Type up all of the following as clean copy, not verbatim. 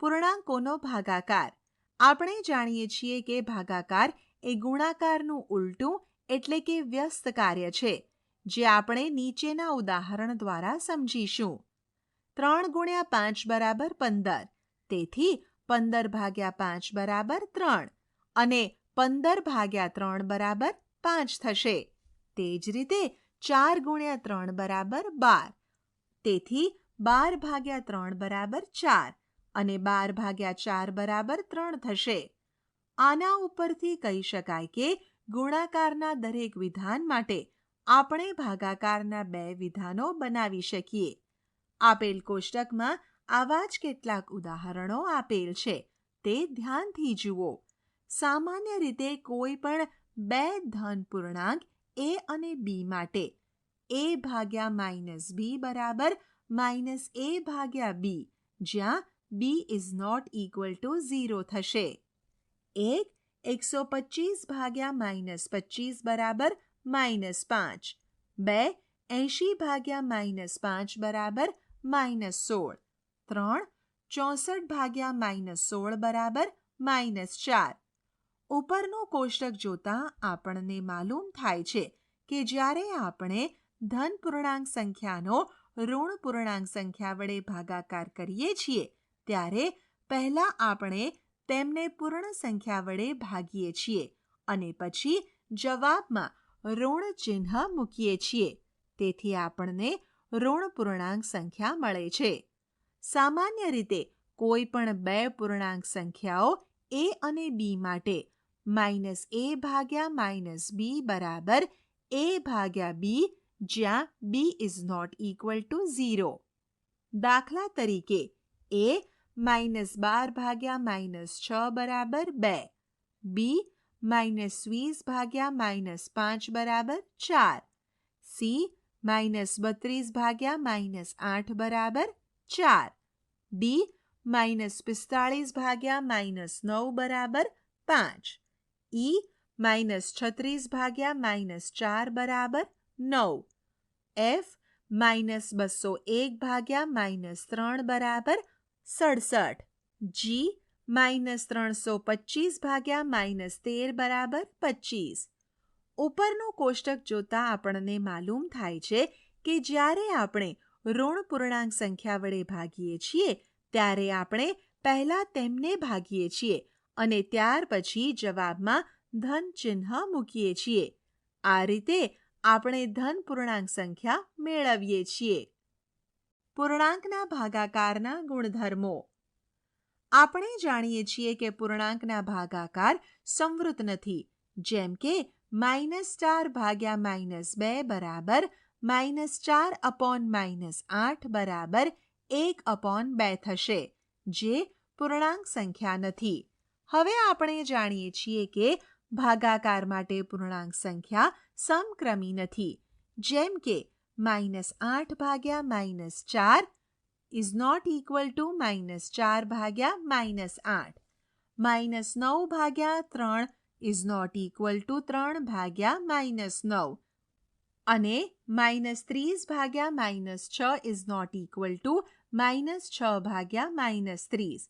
પૂર્ણાંકોનો ભાગાકાર. આપણે જાણીએ છીએ કે ભાગાકાર એ ગુણાકારનું ઉલટું એટલે કે વ્યસ્ત કાર્ય છે, જે આપણે નીચેના ઉદાહરણ દ્વારા સમજીશું. 3 ગુણ્યા 5 બરાબર 15. તેથી 15 ભાગ્યા 5 બરાબર 3 અને 15 ભાગ્યા 3 બરાબર 5 થશે. તે જ રીતે 4 ગુણ્યા 3 બરાબર 12. તેથી 12 ભાગ્યા 3 બરાબર 4 અને 12 ભાગ્યા 4 બરાબર 3 થશે. આના ઉપરથી કહી શકાય કે ગુણાકારના દરેક વિધાન માટે આપણે ભાગાકારના 2 વિધાનો બનાવી શકીએ. આપેલ કોષ્ટકમાં આવા જ કેટલાક ઉદાહરણો આપેલ છે, તે ધ્યાનથી જુઓ. સામાન્ય રીતે કોઈ પણ 2 ધન પૂર્ણાંક a અને b માટે a ભાગ્યા માઇનસ b બરાબર માઇનસ a ભાગ્યા b, જ્યાં b is not equal to 0 થશે. 125 ભાગ્યા માઇનસ 25 બરાબર માઇનસ 5. 2 80 ભાગ્યા માઇનસ 5 બરાબર માઇનસ 16. 3 64 ભાગ્યા માઇનસ 16 બરાબર માઇનસ 4. ઉપરનું કોષ્ટક જોતાં આપણને માલુમ થાય છે કે જ્યારે આપણે ધન પૂર્ણાંક સંખ્યાનો ઋણ પૂર્ણાંક સંખ્યા વડે ભાગાકાર કરીએ છીએ, ત્યારે પહેલા આપણે તેમને પૂર્ણ સંખ્યા વડે ભાગીએ છીએ અને પછી જવાબમાં ઋણ ચિહ્ન મૂકીએ છીએ. તેથી આપણને ઋણ પૂર્ણાંક સંખ્યા મળે છે. સામાન્ય રીતે કોઈ પણ 2 પૂર્ણાંક સંખ્યાઓ a અને b માટે માઇનસ a ભાગ્યા માઇનસ b બરાબર a ભાગ્યા b, જ્યાં b is not equal to 0. દાખલા તરીકે a માઇનસ 12 ભાગ્યા માઇનસ 6 બરાબર 2, b માઇનસ 20 ભાગ્યા માઇનસ 5 બરાબર 4, c માઇનસ 32 ભાગ્યા માઇનસ 8 બરાબર 4, d માઇનસ 45 ભાગ્યા માઇનસ 9 બરાબર 5, e માઇનસ 36 ભાગ્યા માઇનસ 4 બરાબર 9, f માઇનસ 201 ભાગ્યા માઇનસ 3 બરાબર 67, g માઇનસ 325 ભાગ્યા માઇનસ 13 બરાબર 25. ઉપરનું કોષ્ટક જોતાં આપણને માલુમ થાય છે કે જ્યારે આપણે ઋણ પૂર્ણાંક સંખ્યા વડે ભાગીએ છીએ, ત્યારે આપણે પહેલા તેમને ભાગીએ છીએ અને ત્યાર પછી જવાબમાં ધન ચિહ્ન મૂકીએ છીએ. આ રીતે આપણે ધન પૂર્ણાંક સંખ્યા મેળવીએ છીએ. પૂર્ણાંકના ભાગાકારના ગુણધર્મો. આપણે જાણીએ છીએ કે પૂર્ણાંકના ભાગાકાર સંવૃત નથી, જેમ કે -4 ભાગ્યા -2 બરાબર -4 અપોન -8 બરાબર 1/2 થશે, જે પૂર્ણાંક સંખ્યા નથી. હવે આપણે જાણીએ છીએ કે ભાગાકાર માટે પૂર્ણાંક સંખ્યા સમક્રમી નથી, જેમ કે -8 ભાગ્યા -4 ઇઝ નોટ ઇક્વલ ટુ -4 ભાગ્યા -8, -9 ભાગ્યા 3 ઇઝ નોટ ઇક્વલ ટુ 3 ભાગ્યા -9 અને -30 ભાગ્યા -6 ઇઝ નોટ ઇક્વલ ટુ -6 ભાગ્યા -30.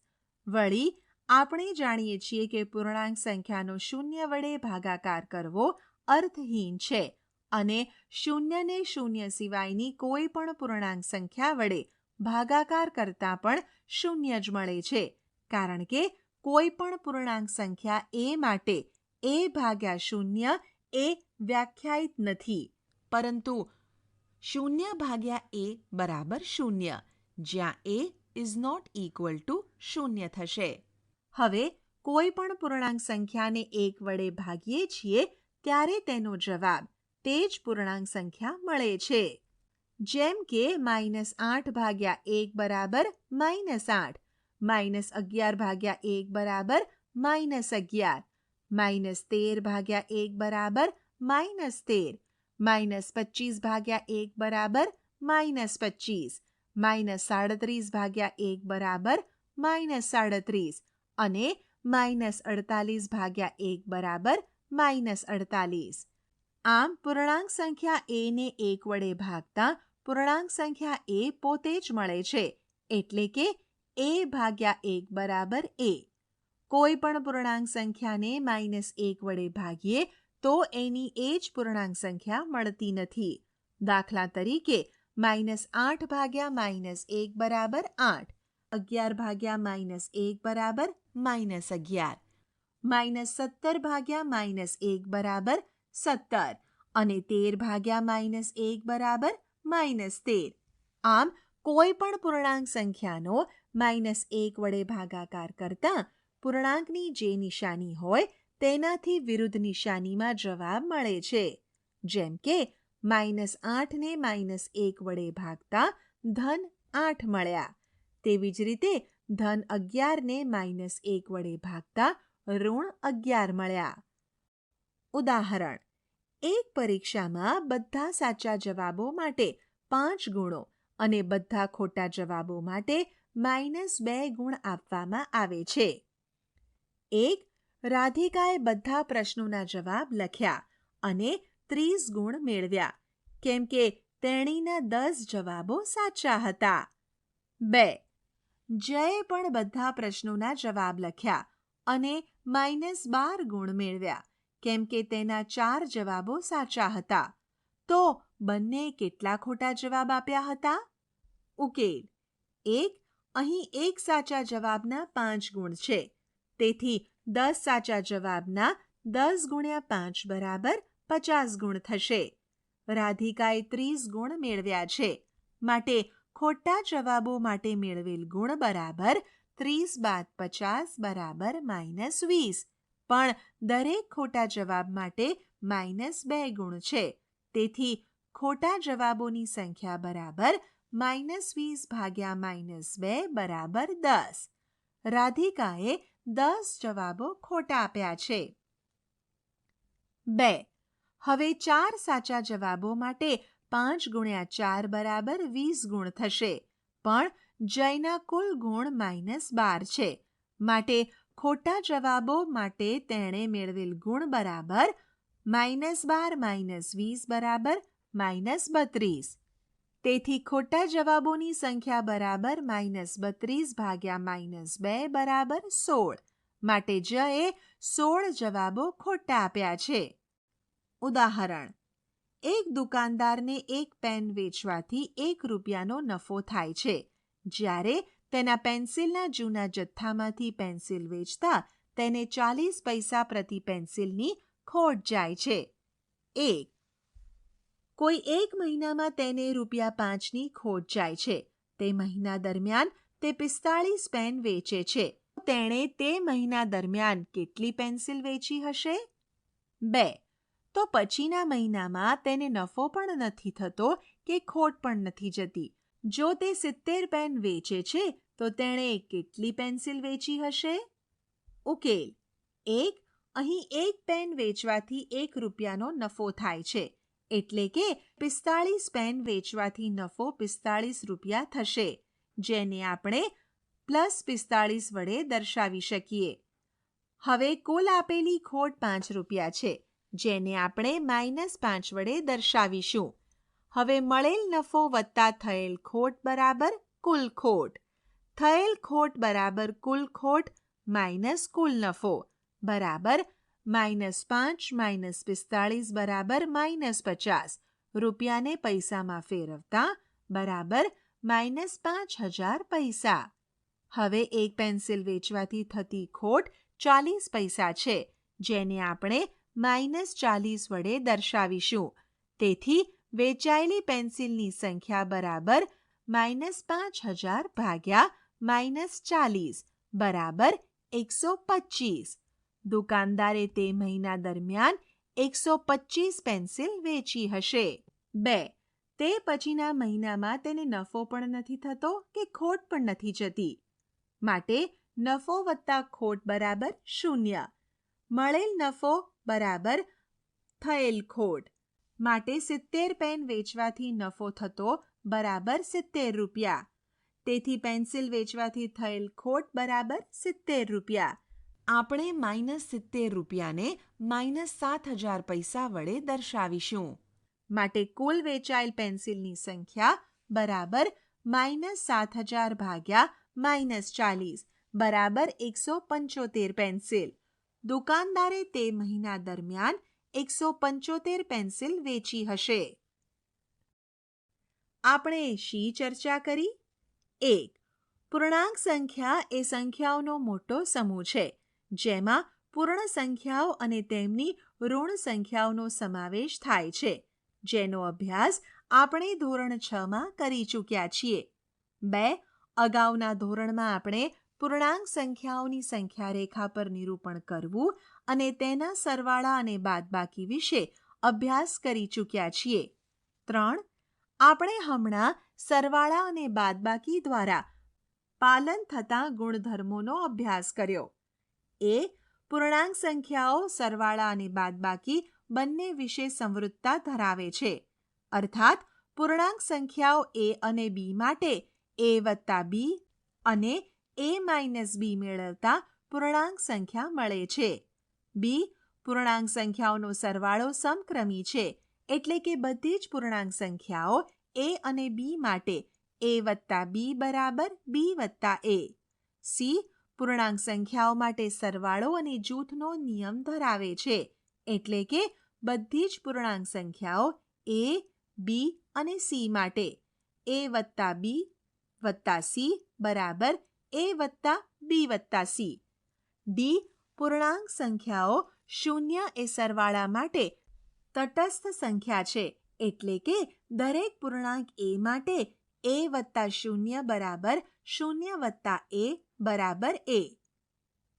વળી આપણે જાણીએ છીએ કે પૂર્ણાંક સંખ્યાનો શૂન્ય વડે ભાગાકાર કરવો અર્થહીન છે અને શૂન્યને શૂન્ય સિવાયની કોઈ પણ પૂર્ણાંક સંખ્યા વડે ભાગાકાર કરતાં પણ શૂન્ય જ મળે છે, કારણ કે કોઈ પણ પૂર્ણાંક સંખ્યા a માટે a ભાગ્યા શૂન્ય એ વ્યાખ્યાયિત નથી, પરંતુ 0 ભાગ્યા a બરાબર 0, જ્યાં a is not equal to 0 થશે. હવે કોઈ પણ પૂર્ણાંક સંખ્યાને 1 વડે ભાગીએ છીએ ત્યારે તેનો જવાબ તે જ પૂર્ણાંક સંખ્યા મળે છે. જેમ કે -8 ભાગ્યા 1 બરાબર -8, -11 ભાગ્યા 1 બરાબર -11, -13 ભાગ્યા 1 બરાબર -13, -25 ભાગ્યા 1 બરાબર -25, -37 ભાગ્યા 1 બરાબર -37 અને -48 ભાગ્યા 1 બરાબર -48. આમ પૂર્ણાંક સંખ્યા a ને 1 વડે ભાગતા પૂર્ણાંક સંખ્યા a પોતે જ મળે છે, એટલે કે a ભાગ્યા 1 બરાબર a. કોઈ પણ પૂર્ણાંક સંખ્યાને -1 વડે ભાગીએ તો એની એ જ પૂર્ણાંક સંખ્યા મળતી નથી. દાખલા તરીકે -8 ભાગ્યા -1 બરાબર 8, 11 ભાગ્યા -1 બરાબર -11, -17 ભાગ્યા -1 બરાબર 17 અને 13 ભાગ્યા -1 બરાબર -13. આમ કોઈ પણ પૂર્ણાંક સંખ્યાનો -1 વડે ભાગાકાર કરતાં પૂર્ણાંકની જે નિશાની હોય તેનાથી વિરુદ્ધ નિશાનીમાં જવાબ મળે છે. જેમ કે -8 ને -1 વડે ભાગતા ધન 8 મળ્યા. તેવી જ રીતે ધન 11 ને -1 વડે ભાગતા ઋણ 11 મળ્યા. ઉદાહરણ: એક પરીક્ષામાં બધા સાચા જવાબો માટે 5 ગુણો અને બધા ખોટા જવાબો માટે -2 ગુણ આપવામાં આવે છે. 1. રાધિકાએ બધા પ્રશ્નોના જવાબ લખ્યા અને 30 ગુણ મેળવ્યા કેમ કે તેણીના 10 જવાબો સાચા હતા. 2. જયે પણ બધા પ્રશ્નોના જવાબ લખ્યા અને -12 ગુણ મેળવ્યા કેમ કે તેના 4 જવાબો સાચા હતા. તો બંને કેટલા ખોટા જવાબ આપ્યા હતા? ઉકેલ: 1. અહીં એક સાચા જવાબના 5 ગુણ છે. તેથી 10 સાચા જવાબના 10 ગુણ્યા 5 બરાબર 50 ગુણ થશે. રાધિકાએ 30 ગુણ મેળવ્યા છે. માટે ખોટા જવાબો માટે મેળવેલ ગુણ બરાબર 30 બાદ 50 બરાબર -20. પણ દરેક ખોટા જવાબ માટે -2 ગુણ છે. તેથી ખોટા જવાબોની સંખ્યા બરાબર -20 ભાગ્યા -2 બરાબર 10. રાધિકાએ 10 જવાબો ખોટા આપ્યા છે. 2. હવે 4 સાચા જવાબો માટે 5 ગુણ્યા 4 બરાબર 20 ગુણ થશે. પણ જયના કુલ ગુણ -12 છે. માટે ખોટા જવાબો માટે તેણે મેળવેલ ગુણ બરાબર -12 -20 બરાબર -32. તેથી ખોટા જવાબોની સંખ્યા બરાબર -32 ભાગ્યા -2 બરાબર 16. માટે જયે 16 જવાબો ખોટા આપ્યા છે. ઉદાહરણ: એક દુકાનદારને એક પેન વેચવાથી 1 રૂપિયાનો નફો થાય છે. જ્યારે તેના પેન્સિલના જૂના જથ્થામાંથી પેન્સિલ વેચતા તેને 40 પૈસા પ્રતિ પેન્સિલની ખોટ જાય છે. 1. કોઈ એક મહિનામાં તેને ₹5ની ખોટ જાય છે. તે મહિના દરમિયાન તે 45 પેન વેચે છે. તેણે તે મહિના દરમિયાન કેટલી પેન્સિલ વેચી હશે? 2. તો પછીના મહિનામાં તેને નફો પણ નથી થતો કે ખોટ પણ નથી જતી. જો તે 70 પેન વેચે છે તો તેણે કેટલી પેન્સિલ વેચી હશે? ઉકેલ: 1. અહીં એક પેન વેચવાથી 1 રૂપિયાનો નફો થાય છે. એટલે કે 45 પેન વેચવાથી નફો 45 રૂપિયા થશે. જેને આપણે +45 વડે દર્શાવી શકીએ. હવે કુલ આપેલી ખોટ 5 રૂપિયા છે. જેને આપણે -5 વડે દર્શાવીશું. હવે મળેલ નફો વત્તા થયેલ ખોટ બરાબર કુલ ખોટ. થયેલ ખોટ બરાબર કુલ ખોટ માઇનસ કુલ નફો બરાબર -5 - 45 બરાબર -50. રૂપિયાને પૈસામાં ફેરવતા બરાબર -5000 પૈસા. હવે એક પેન્સિલ વેચવાથી થતી ખોટ 40 પૈસા છે. જેને આપણે -40 વડે દર્શાવીશું. તેથી વેચાયેલી પેન્સિલની સંખ્યા બરાબર -5000 ભાગ્યા -40 બરાબર 125. દુકાનદારે તે મહિના દરમિયાન 125 પેન્સિલ વેચી હશે. 2. તે પછીના મહિનામાં તેને નફો પણ નથી થતો કે ખોટ પણ નથી જતી. માટે નફો વત્તા ખોટ બરાબર 0. મળેલ નફો બરાબર થયેલ ખોટ. માટે 70 પેન વેચવાથી નફો થતો બરાબર 70 રૂપિયા. તેથી પેન્સિલ વેચવાથી થયેલ ખોટ બરાબર 70 રૂપિયા. આપણે -70 રૂપિયાને -7000 પૈસા વડે દર્શાવીશું. માટે કુલ વેચાયેલ પેન્સિલની સંખ્યા બરાબર -7000 ભાગ્યા -40 બરાબર 175 પેન્સિલ. દુકાનદારે તે મહિના દરમિયાન 175 પેન્સિલ વેચી હશે. આપણે શી ચર્ચા કરી? 1. પૂર્ણાંક સંખ્યા એ સંખ્યાઓનો મોટો સમૂહ છે જેમાં પૂર્ણ સંખ્યાઓ અને તેમની ઋણ સંખ્યાઓનો સમાવેશ થાય છે, જેનો અભ્યાસ આપણે ધોરણ 6માં કરી ચૂક્યા છીએ. 2. અગાઉના ધોરણમાં આપણે પૂર્ણાંક સંખ્યાઓની સંખ્યા રેખા પર નિરૂપણ કરવું અને તેના સરવાળા અને બાદબાકી વિશે અભ્યાસ કરી ચૂક્યા છીએ. 3. આપણે હમણાં સરવાળા અને બાદબાકી દ્વારા પાલન થતા ગુણધર્મોનો અભ્યાસ કર્યો. એ પૂર્ણાંક સંખ્યાઓ સરવાળા અને બાદબાકી બંને વિશે સમૃદ્ધતા ધરાવે છે, અર્થાત પૂર્ણાંક સંખ્યાઓ a અને b માટે a વત્તા b અને a માઇનસ b મેળવતા પૂર્ણાંક સંખ્યા મળે છે. b પૂર્ણાંક સંખ્યાઓનો સરવાળો સમક્રમી છે, એટલે કે બધી જ પૂર્ણાંક સંખ્યાઓ a અને b માટે a વત્તા b બરાબર b વત્તા a. c પૂર્ણાંક સંખ્યાઓ માટે સરવાળો અને જૂથનો નિયમ ધરાવે છે, એટલે કે બધી જ પૂર્ણાંક સંખ્યાઓ a, b અને c માટે a વત્તા b વત્તા c બરાબર a વત્તા b વત્તા c. d પૂર્ણાંક સંખ્યાઓ શૂન્ય એ સરવાળા માટે તટસ્થ સંખ્યા છે, એટલે કે દરેક પૂર્ણાંક a માટે a વત્તા શૂન્ય બરાબર શૂન્ય વત્તા a બરાબર a.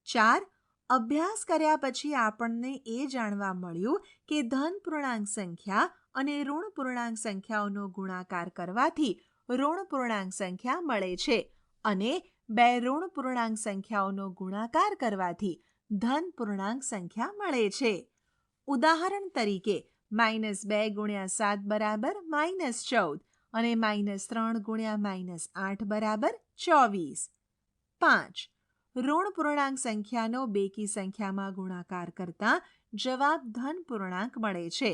4. અભ્યાસ કર્યા પછી આપણને એ જાણવા મળ્યું કે ધન પૂર્ણાંક સંખ્યા અને ઋણ પૂર્ણાંક સંખ્યાઓનો ગુણાકાર કરવાથી ઋણ પૂર્ણાંક સંખ્યા મળે છે અને બે ઋણ પૂર્ણાંક સંખ્યાઓનો ગુણાકાર કરવાથી ધન પૂર્ણાંક સંખ્યા મળે છે. ઉદાહરણ તરીકે -2 ગુણ્યા 7 બરાબર -14 અને -3 ગુણ્યા -8 બરાબર 24. 5. ઋણ પૂર્ણાંક સંખ્યાનો બેકી સંખ્યામાં ગુણાકાર કરતા જવાબ ધન પૂર્ણાંક મળે છે,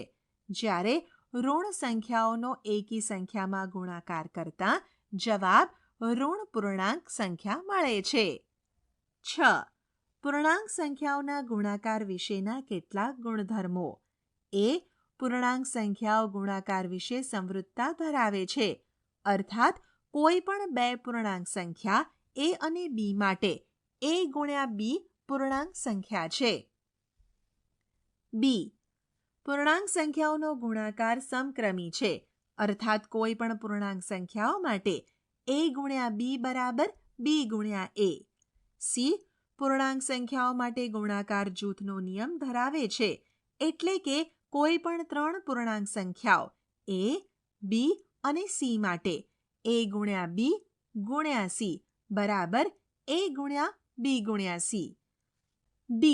જ્યારે ઋણ સંખ્યાઓનો એકી સંખ્યામાં ગુણાકાર કરતા જવાબ ઋણ પૂર્ણાંક સંખ્યા મળે છે. 6. પૂર્ણાંક સંખ્યાઓના ગુણાકાર વિશેના કેટલાક ગુણધર્મો. એ પૂર્ણાંક સંખ્યાઓ ગુણાકાર વિશે સમૃદ્ધતા ધરાવે છે, અર્થાત કોઈ પણ બે પૂર્ણાંક સંખ્યા a અને b માટે a ગુણ્યા b પૂર્ણાંક સંખ્યા છે. b પૂર્ણાંક સંખ્યાઓનો ગુણાકાર સમક્રમી છે, અર્થાત કોઈ પણ પૂર્ણાંક સંખ્યાઓ માટે a ગુણ્યા b બરાબર b ગુણ્યા a. c પૂર્ણાંક સંખ્યાઓ માટે ગુણાકાર જૂથનો નિયમ ધરાવે છે, એટલે કે કોઈ પણ ત્રણ પૂર્ણાંક સંખ્યાઓ a, b અને c માટે a ગુણ્યા b ગુણ્યા c બરાબર a ગુણ્યા b ગુણ્યા c. d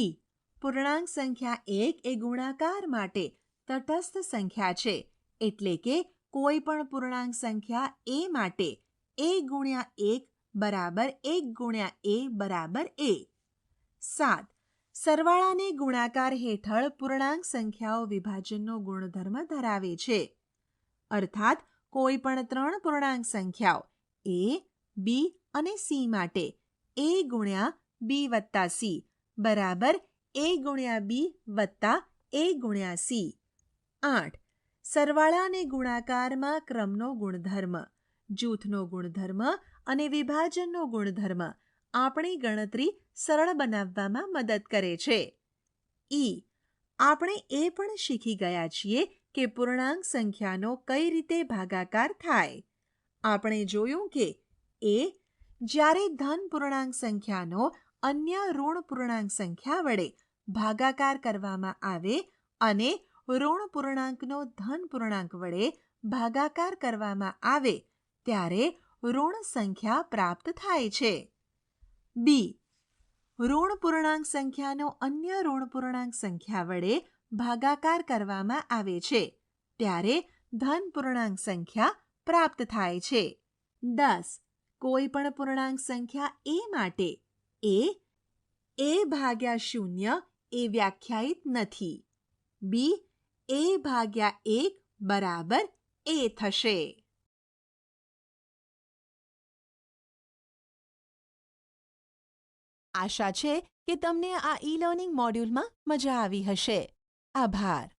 પૂર્ણાંક સંખ્યા 1 એ ગુણાકાર માટે તટસ્થ સંખ્યા છે, એટલે કે કોઈ પણ પૂર્ણાંક સંખ્યા a માટે a ગુણ્યા 1 બરાબર 1 ગુણ્યા a બરાબર a. 7. સરવાળાને ગુણાકાર હેઠળ પૂર્ણાંક સંખ્યાઓ વિભાજનનો ગુણધર્મ ધરાવે છે, અર્થાત કોઈ પણ ત્રણ પૂર્ણાંક સંખ્યાઓ a, b અને c માટે a ગુણ્યા b વત્તા c બરાબર a ગુણ્યા b વત્તા a ગુણ્યા c. 8. સરવાળા અને ગુણાકારમાં ક્રમનો ગુણધર્મ, જૂથનો ગુણધર્મ અને વિભાજનનો ગુણધર્મ આપણી ગણતરી સરળ બનાવવામાં મદદ કરે છે. આપણે એ પણ શીખી ગયા છીએ કે પૂર્ણાંક સંખ્યાનો કઈ રીતે ભાગાકાર થાય. આપણે જોયું કે એ જ્યારે ધન પૂર્ણાંક સંખ્યાનો અન્ય ઋણ પૂર્ણાંક સંખ્યા વડે ભાગાકાર કરવામાં આવે અને ઋણ પૂર્ણાંકનો ધન પૂર્ણાંક વડે ભાગાકાર કરવામાં આવે ત્યારે ઋણ સંખ્યા પ્રાપ્ત થાય છે. b ઋણ પૂર્ણાંક સંખ્યાનો અન્ય ઋણ પૂર્ણાંક સંખ્યા વડે ભાગાકાર કરવામાં આવે છે ત્યારે ધન પૂર્ણાંક સંખ્યા પ્રાપ્ત થાય છે. 10. કોઈ પણ પૂર્ણાંક સંખ્યા a માટે a ભાગ્યા 0 એ વ્યાખ્યાયિત નથી. b a ભાગ્યા 1 બરાબર a થશે. આશા છે કે તમને આ ઈ લર્નિંગ મોડ્યુલમાં મજા આવી હશે. આભાર.